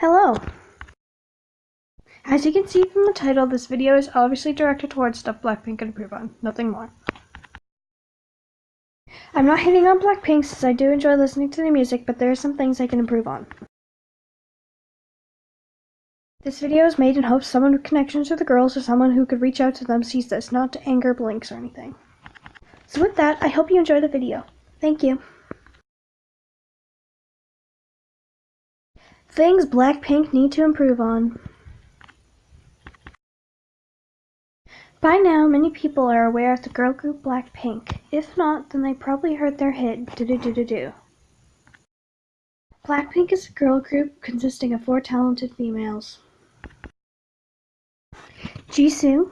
Hello! As you can see from the title, this video is obviously directed towards stuff Blackpink can improve on, nothing more. I'm not hating on Blackpink since I do enjoy listening to their music, but there are some things I can improve on. This video is made in hopes someone with connections with the girls or someone who could reach out to them sees this, not to anger blinks or anything. So with that, I hope you enjoy the video. Thank you. Things Blackpink need to improve on. By now, many people are aware of the girl group Blackpink. If not, then they probably heard their hit, Do-Do-Do-Do-Do. Blackpink is a girl group consisting of 4 talented females. Jisoo,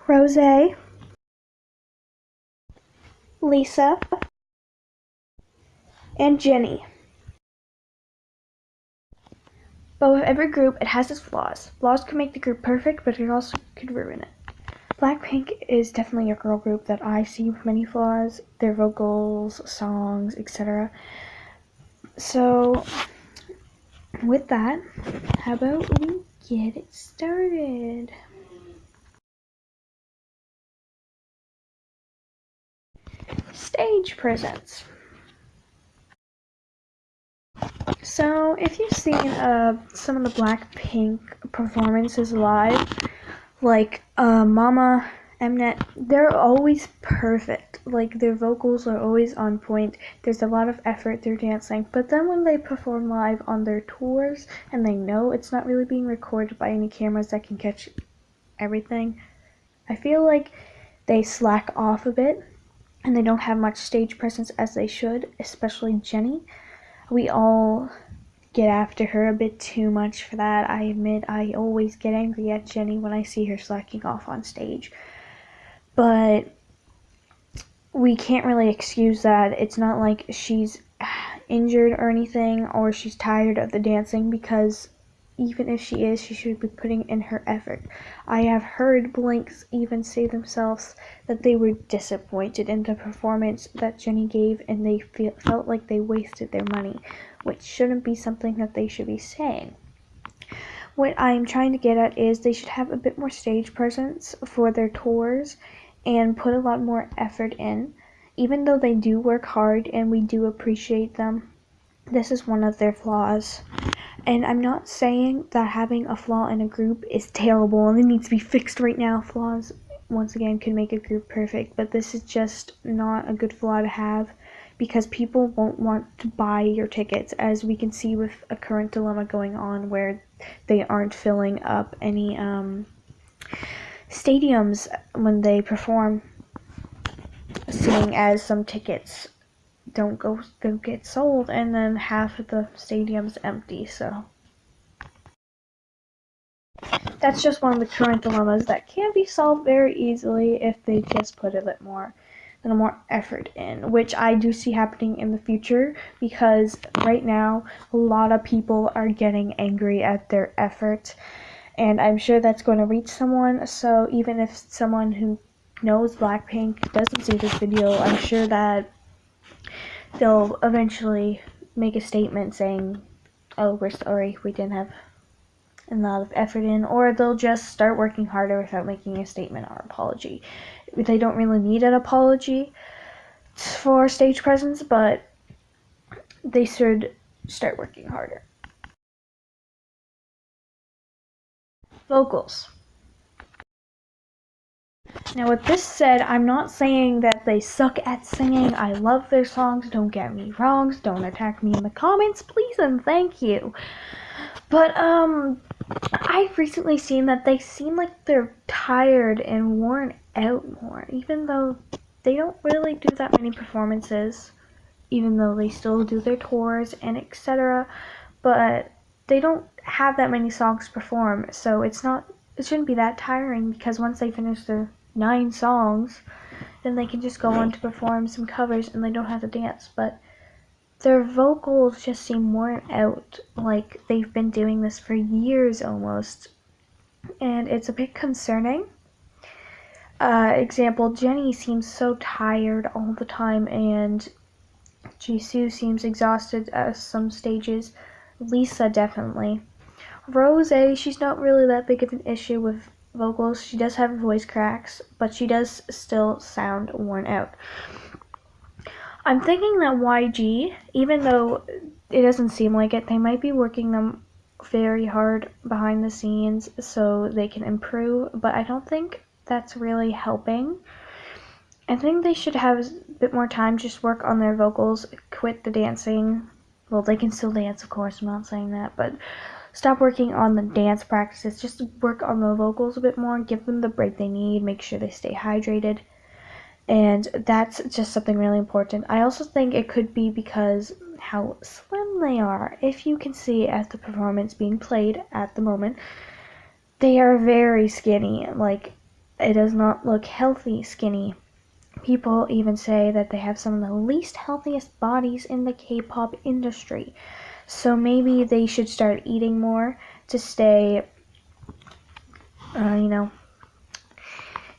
Rosé, Lisa, and Jennie. But with every group, it has its flaws. Flaws could make the group perfect, but it also could ruin it. Blackpink is definitely a girl group that I see with many flaws. Their vocals, songs, etc. So, with that, how about we get it started? Stage presence. So, if you've seen some of the Blackpink performances live, like Mama, Mnet, they're always perfect. Like, their vocals are always on point. There's a lot of effort through dancing. But then when they perform live on their tours, and they know it's not really being recorded by any cameras that can catch everything, I feel like they slack off a bit, and they don't have much stage presence as they should, especially Jennie. We all get after her a bit too much for that. I admit I always get angry at Jennie when I see her slacking off on stage. But we can't really excuse that. It's not like she's injured or anything, or she's tired of the dancing, because even if she is, she should be putting in her effort. I have heard Blinks even say themselves that they were disappointed in the performance that Jennie gave, and they felt like they wasted their money, which shouldn't be something that they should be saying. What I'm trying to get at is they should have a bit more stage presence for their tours and put a lot more effort in. Even though they do work hard and we do appreciate them, this is one of their flaws. And I'm not saying that having a flaw in a group is terrible and it needs to be fixed right now. Flaws, once again, can make a group perfect, but this is just not a good flaw to have, because people won't want to buy your tickets, as we can see with a current dilemma going on where they aren't filling up any stadiums when they perform, seeing as some tickets don't get sold, and then half of the stadium's empty. So that's just one of the current dilemmas that can be solved very easily if they just put a bit more effort in, which I do see happening in the future, because right now a lot of people are getting angry at their effort, and I'm sure that's going to reach someone. So even if someone who knows Blackpink doesn't see this video, I'm sure that they'll eventually make a statement saying, oh, we're sorry, we didn't have a lot of effort in, or they'll just start working harder without making a statement or apology. They don't really need an apology for stage presence, but they should start working harder. Vocals. Now, with this said, I'm not saying that they suck at singing. I love their songs, don't get me wrong. Don't attack me in the comments, please and thank you. But, I've recently seen that they seem like they're tired and worn out more, even though they don't really do that many performances, even though they still do their tours and etc. But they don't have that many songs to perform, so it shouldn't be that tiring, because once they finish their 9 songs, then they can just go on to perform some covers and they don't have to dance. But their vocals just seem worn out, like they've been doing this for years almost, and it's a bit concerning. Example, Jennie seems so tired all the time, and Jisoo seems exhausted at some stages. Lisa, definitely. Rose, she's not really that big of an issue with vocals. She does have voice cracks, but she does still sound worn out. I'm thinking that YG, even though it doesn't seem like it, they might be working them very hard behind the scenes so they can improve, but I don't think that's really helping. I think they should have a bit more time, just work on their vocals, quit the dancing. Well, they can still dance, of course, I'm not saying that, but stop working on the dance practices. Just work on the vocals a bit more, give them the break they need, make sure they stay hydrated. And that's just something really important. I also think it could be because how slim they are. If you can see at the performance being played at the moment, they are very skinny. Like, it does not look healthy skinny. People even say that they have some of the least healthiest bodies in the K-pop industry. So maybe they should start eating more to stay,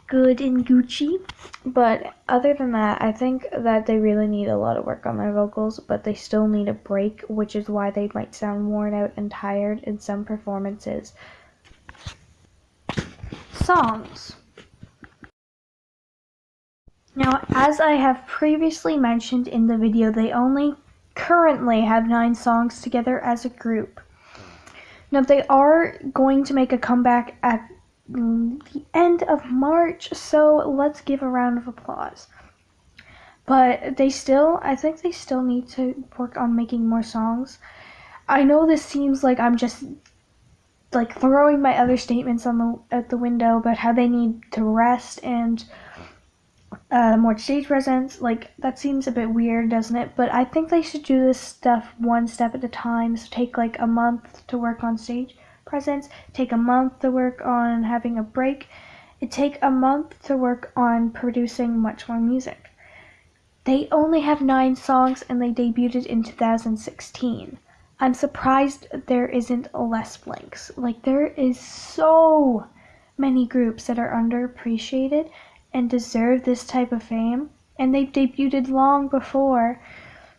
good and Gucci. But other than that, I think that they really need a lot of work on their vocals, but they still need a break, which is why they might sound worn out and tired in some performances. Songs. Now, as I have previously mentioned in the video, they only currently have 9 songs together as a group. Now, they are going to make a comeback at the end of March, so let's give a round of applause. But I think they still need to work on making more songs. I know this seems like I'm just like throwing my other statements out the window about how they need to rest and more stage presence. Like, that seems a bit weird, doesn't it? But I think they should do this stuff one step at a time. So take like a month to work on stage presence, take a month to work on having a break, it take a month to work on producing much more music. They only have 9 songs and they debuted in 2016. I'm surprised there isn't less blanks. Like, there is so many groups that are underappreciated and deserve this type of fame, and they've debuted long before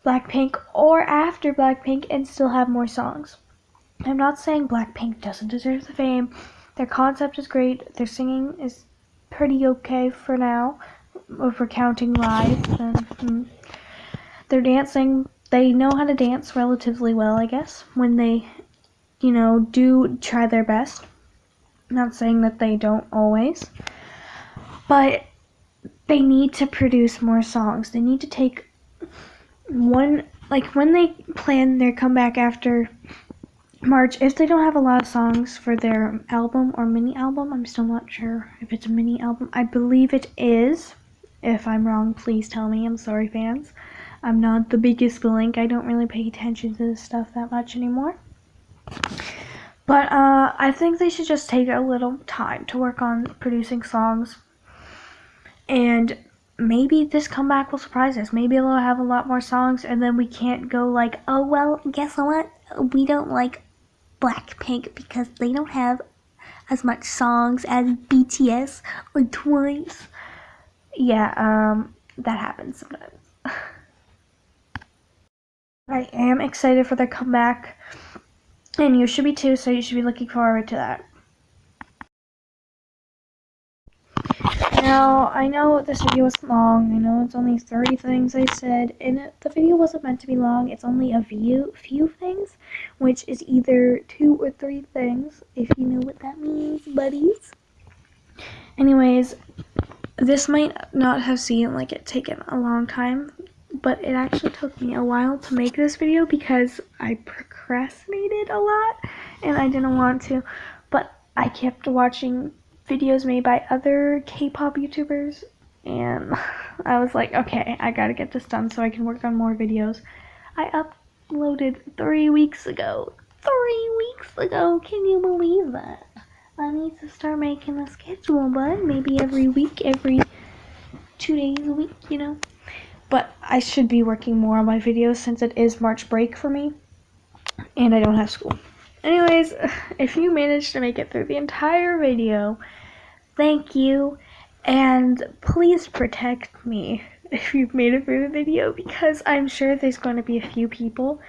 Blackpink or after Blackpink and still have more songs. I'm not saying Blackpink doesn't deserve the fame. Their concept is great. Their singing is pretty okay for now, if we're counting live. And their dancing, they know how to dance relatively well, I guess, when they, do try their best. I'm not saying that they don't always. But they need to produce more songs. They need to take one, like when they plan their comeback after March, if they don't have a lot of songs for their album or mini album, I'm still not sure if it's a mini album. I believe it is. If I'm wrong, please tell me. I'm sorry, fans. I'm not the biggest Blink. I don't really pay attention to this stuff that much anymore. But I think they should just take a little time to work on producing songs. And maybe this comeback will surprise us. Maybe they'll have a lot more songs, and then we can't go like, oh, well, guess what? We don't like Blackpink because they don't have as much songs as BTS or Twice. Yeah, that happens sometimes. I am excited for their comeback, and you should be too, so you should be looking forward to that. Now, I know this video was long. I know it's only 30 things I said, and the video wasn't meant to be long. It's only a few things, which is either 2 or 3 things, if you know what that means, buddies. Anyways, this might not have seemed like it taken a long time, but it actually took me a while to make this video because I procrastinated a lot, and I didn't want to, but I kept watching videos made by other K-pop YouTubers, and I was like, okay, I gotta get this done so I can work on more videos. I uploaded 3 weeks ago. 3 weeks ago, can you believe that? I need to start making a schedule, bud. Maybe every week, every 2 days a week, But I should be working more on my videos since it is March break for me, and I don't have school. Anyways, if you managed to make it through the entire video, thank you, and please protect me if you've made it through the video, because I'm sure there's going to be a few people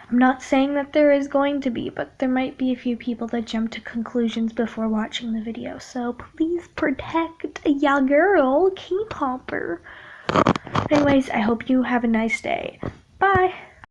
I'm not saying that there is going to be, but there might be a few people that jump to conclusions before watching the video. So please protect ya girl, K-popper. Anyways, I hope you have a nice day. Bye.